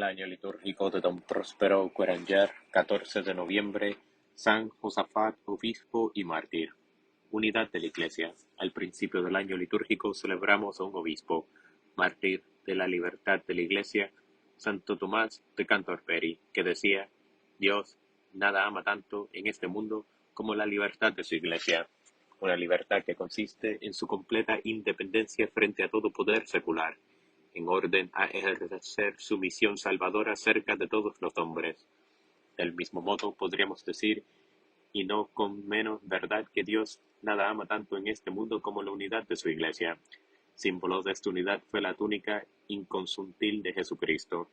año litúrgico de Don Próspero Guéranger, 14 de noviembre, San Josafat, obispo y mártir. Unidad de la Iglesia. Al principio del año litúrgico celebramos a un obispo, mártir de la libertad de la Iglesia, Santo Tomás de Canterbury, que decía: Dios nada ama tanto en este mundo como la libertad de su Iglesia, una libertad que consiste en su completa independencia frente a todo poder secular, en orden a ejercer su misión salvadora cerca de todos los hombres. Del mismo modo podríamos decir, y no con menos verdad, que Dios nada ama tanto en este mundo como la unidad de su Iglesia. Símbolo de esta unidad fue la túnica inconsuntil de Jesucristo,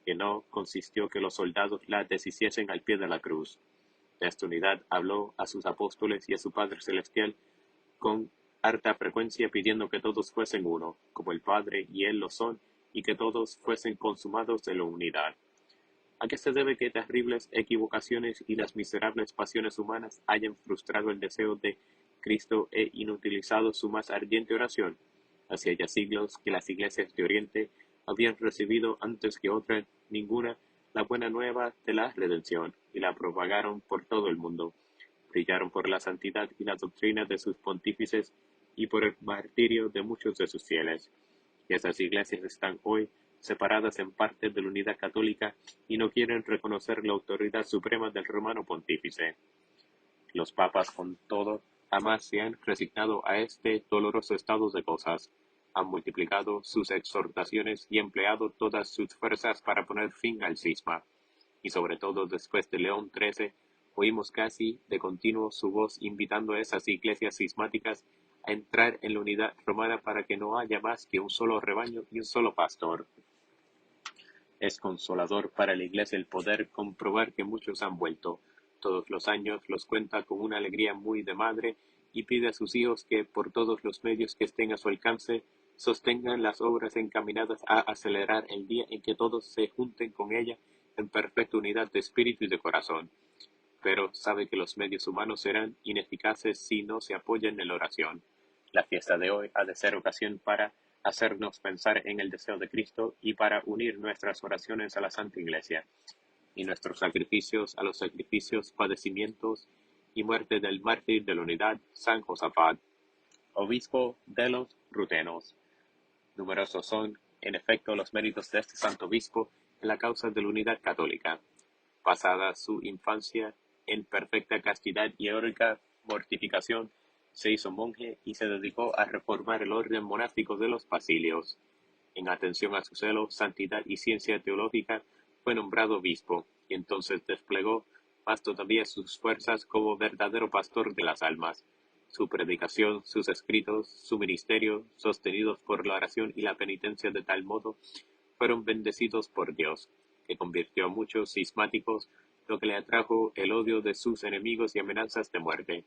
que no consistió que los soldados la deshiciesen al pie de la cruz. De esta unidad habló a sus apóstoles y a su Padre Celestial con harta frecuencia, pidiendo que todos fuesen uno, como el Padre y Él lo son, y que todos fuesen consumados en la unidad. ¿A qué se debe que terribles equivocaciones y las miserables pasiones humanas hayan frustrado el deseo de Cristo e inutilizado su más ardiente oración? Hacía ya siglos que las iglesias de Oriente habían recibido antes que otra ninguna la buena nueva de la redención, y la propagaron por todo el mundo. Brillaron por la santidad y la doctrina de sus pontífices y por el martirio de muchos de sus fieles. Y esas iglesias están hoy separadas en parte de la unidad católica y no quieren reconocer la autoridad suprema del romano pontífice. Los papas, con todo, jamás se han resignado a este doloroso estado de cosas. Han multiplicado sus exhortaciones y empleado todas sus fuerzas para poner fin al cisma. Y sobre todo después de León XIII, oímos casi de continuo su voz invitando a esas iglesias cismáticas a entrar en la unidad romana para que no haya más que un solo rebaño y un solo pastor. Es consolador para la Iglesia el poder comprobar que muchos han vuelto. Todos los años los cuenta con una alegría muy de madre y pide a sus hijos que, por todos los medios que estén a su alcance, sostengan las obras encaminadas a acelerar el día en que todos se junten con ella en perfecta unidad de espíritu y de corazón. Pero sabe que los medios humanos serán ineficaces si no se apoyan en la oración. La fiesta de hoy ha de ser ocasión para hacernos pensar en el deseo de Cristo y para unir nuestras oraciones a la Santa Iglesia, y nuestros sacrificios a los sacrificios, padecimientos y muerte del mártir de la unidad, San Josafat, obispo de los rutenos. Numerosos son, en efecto, los méritos de este santo obispo en la causa de la unidad católica. Pasada su infancia en perfecta castidad y heroica mortificación, se hizo monje y se dedicó a reformar el orden monástico de los Basilios. En atención a su celo, santidad y ciencia teológica, fue nombrado obispo, y entonces desplegó más todavía sus fuerzas como verdadero pastor de las almas. Su predicación, sus escritos, su ministerio, sostenidos por la oración y la penitencia de tal modo, fueron bendecidos por Dios, que convirtió a muchos cismáticos, lo que le atrajo el odio de sus enemigos y amenazas de muerte.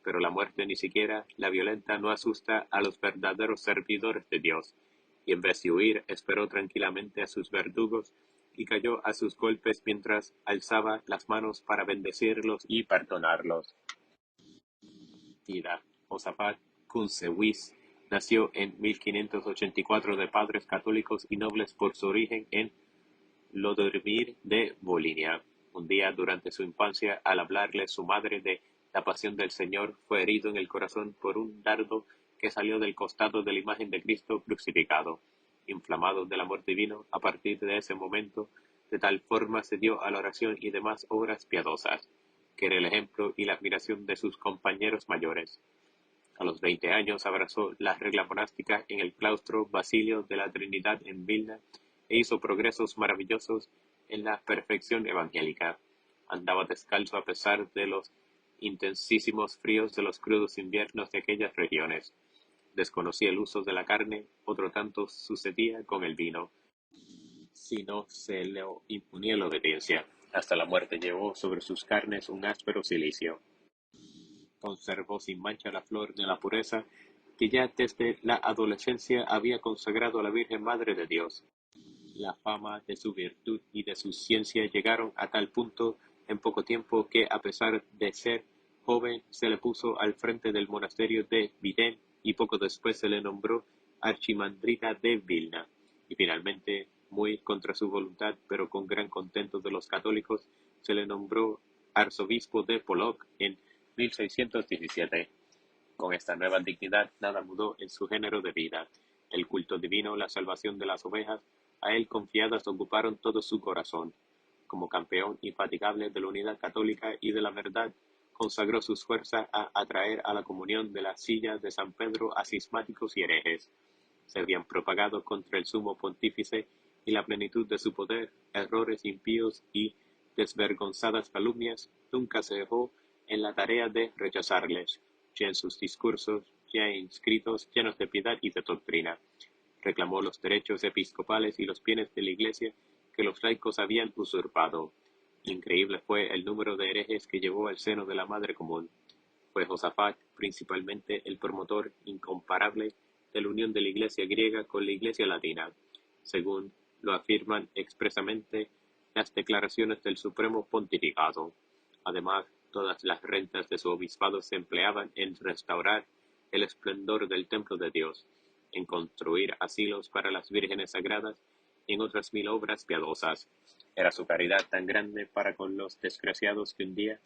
Pero la muerte, ni siquiera la violenta, no asusta a los verdaderos servidores de Dios, y en vez de huir, esperó tranquilamente a sus verdugos y cayó a sus golpes mientras alzaba las manos para bendecirlos y perdonarlos. Tira Josafat Kunsewis nació en 1584 de padres católicos y nobles por su origen en Lodorimir de Volinia. Un día durante su infancia, al hablarle su madre de la pasión del Señor, fue herido en el corazón por un dardo que salió del costado de la imagen de Cristo crucificado. Inflamado del amor divino, a partir de ese momento, de tal forma se dio a la oración y demás obras piadosas, que era el ejemplo y la admiración de sus compañeros mayores. A los 20 años abrazó la regla monástica en el claustro Basilio de la Trinidad en Vilna e hizo progresos maravillosos en la perfección evangélica. Andaba descalzo a pesar de los intensísimos fríos de los crudos inviernos de aquellas regiones. Desconocía el uso de la carne, otro tanto sucedía con el vino, si no se le imponía la obediencia. Hasta la muerte llevó sobre sus carnes un áspero cilicio. Conservó sin mancha la flor de la pureza que ya desde la adolescencia había consagrado a la Virgen Madre de Dios. La fama de su virtud y de su ciencia llegaron a tal punto en poco tiempo que, a pesar de ser joven, se le puso al frente del monasterio de Vidén y poco después se le nombró archimandrita de Vilna, y finalmente Muy contra su voluntad, pero con gran contento de los católicos, se le nombró arzobispo de Polog en 1617. Con esta nueva dignidad nada mudó en su género de vida. El culto divino, la salvación de las ovejas, a él confiadas ocuparon todo su corazón. Como campeón infatigable de la unidad católica y de la verdad, consagró sus fuerzas a atraer a la comunión de la silla de San Pedro a cismáticos y herejes. Se habían propagado contra el sumo pontífice y la plenitud de su poder errores impíos y desvergonzadas calumnias. Nunca se dejó en la tarea de rechazarles, ya en sus discursos, ya en escritos llenos de piedad y de doctrina. Reclamó los derechos episcopales y los bienes de la Iglesia que los laicos habían usurpado. Increíble fue el número de herejes que llevó al seno de la Madre Común. Fue Josafat principalmente el promotor incomparable de la unión de la Iglesia griega con la Iglesia latina, según lo afirman expresamente las declaraciones del Supremo Pontificado. Además, todas las rentas de su obispado se empleaban en restaurar el esplendor del templo de Dios, en construir asilos para las vírgenes sagradas y en otras 1000 obras piadosas. Era su caridad tan grande para con los desgraciados que un día,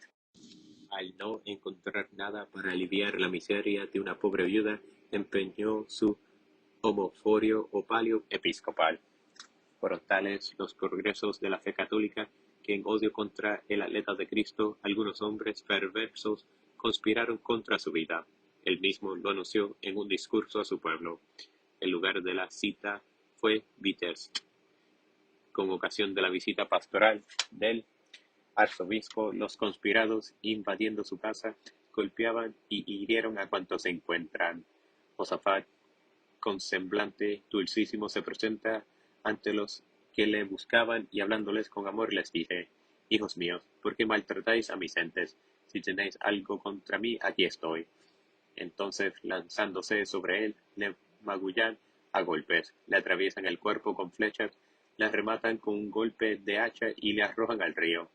al no encontrar nada para aliviar la miseria de una pobre viuda, empeñó su homoforio o palio episcopal. Fueron tales los progresos de la fe católica que en odio contra el atleta de Cristo, algunos hombres perversos conspiraron contra su vida. Él mismo lo anunció en un discurso a su pueblo. El lugar de la cita fue Vitebsk. Con ocasión de la visita pastoral del arzobispo, los conspirados, invadiendo su casa, golpeaban y hirieron a cuantos se encuentran. Josafat, con semblante dulcísimo, se presenta ante los que le buscaban y hablándoles con amor les dice: Hijos míos, ¿por qué maltratáis a mis gentes? Si tenéis algo contra mí, aquí estoy. Entonces, lanzándose sobre él, le magullan a golpes, le atraviesan el cuerpo con flechas, le rematan con un golpe de hacha y le arrojan al río.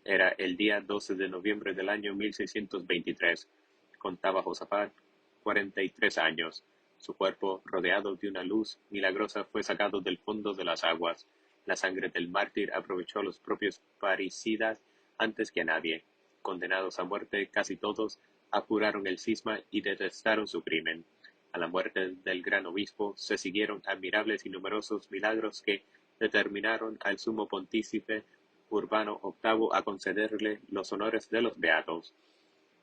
Era el día 12 de noviembre del año 1623. Contaba Josafat 43 años. Su cuerpo, rodeado de una luz milagrosa, fue sacado del fondo de las aguas. La sangre del mártir aprovechó a los propios parricidas antes que a nadie. Condenados a muerte casi todos, apuraron el cisma y detestaron su crimen. A la muerte del gran obispo se siguieron admirables y numerosos milagros que determinaron al sumo pontífice Urbano VIII a concederle los honores de los beatos.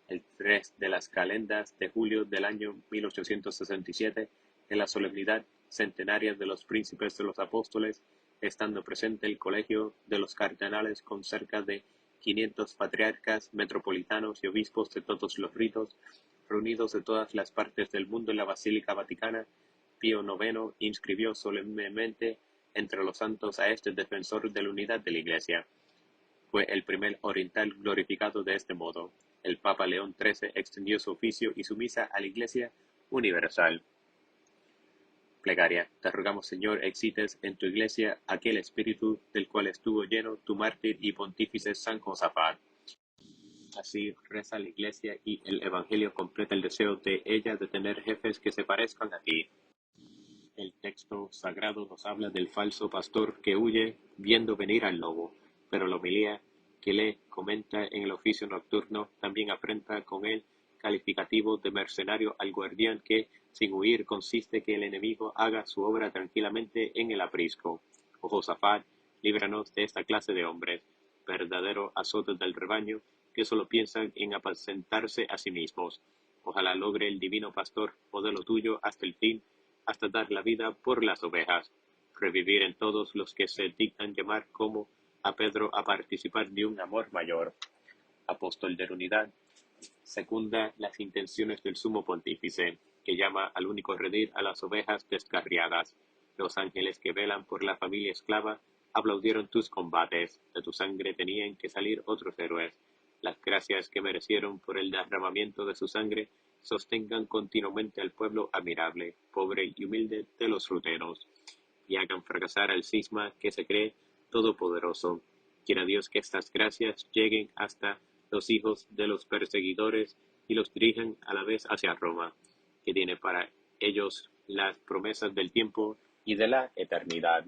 El 3 de las calendas de julio del año 1867, en la solemnidad centenaria de los príncipes de los apóstoles, estando presente el colegio de los cardenales con cerca de 500 patriarcas, metropolitanos y obispos de todos los ritos, reunidos de todas las partes del mundo en la Basílica Vaticana, Pío IX inscribió solemnemente entre los santos a este defensor de la unidad de la Iglesia. Fue el primer oriental glorificado de este modo. El Papa León XIII extendió su oficio y su misa a la Iglesia universal. Plegaria. Te rogamos, Señor, excites en tu Iglesia aquel espíritu del cual estuvo lleno tu mártir y pontífice San Josafat. Así reza la Iglesia y el Evangelio completa el deseo de ella de tener jefes que se parezcan a ti. El texto sagrado nos habla del falso pastor que huye viendo venir al lobo, pero la homilía que le comenta en el oficio nocturno también afrenta con el calificativo de mercenario al guardián que, sin huir, consiste que el enemigo haga su obra tranquilamente en el aprisco. Oh Josafat, líbranos de esta clase de hombres, verdadero azote del rebaño, que solo piensan en apacentarse a sí mismos. Ojalá logre el divino pastor, modelo tuyo, hasta el fin, hasta dar la vida por las ovejas, revivir en todos los que se dignan llamar como a Pedro a participar de un amor mayor. Apóstol de la unidad, secunda las intenciones del sumo pontífice, que llama al único redil a las ovejas descarriadas. Los ángeles que velan por la familia esclava aplaudieron tus combates, de tu sangre tenían que salir otros héroes. Las gracias que merecieron por el derramamiento de su sangre sostengan continuamente al pueblo admirable, pobre y humilde de los rutenos, y hagan fracasar al cisma que se cree todopoderoso. Quiera Dios que estas gracias lleguen hasta los hijos de los perseguidores y los dirijan a la vez hacia Roma, que tiene para ellos las promesas del tiempo y de la eternidad.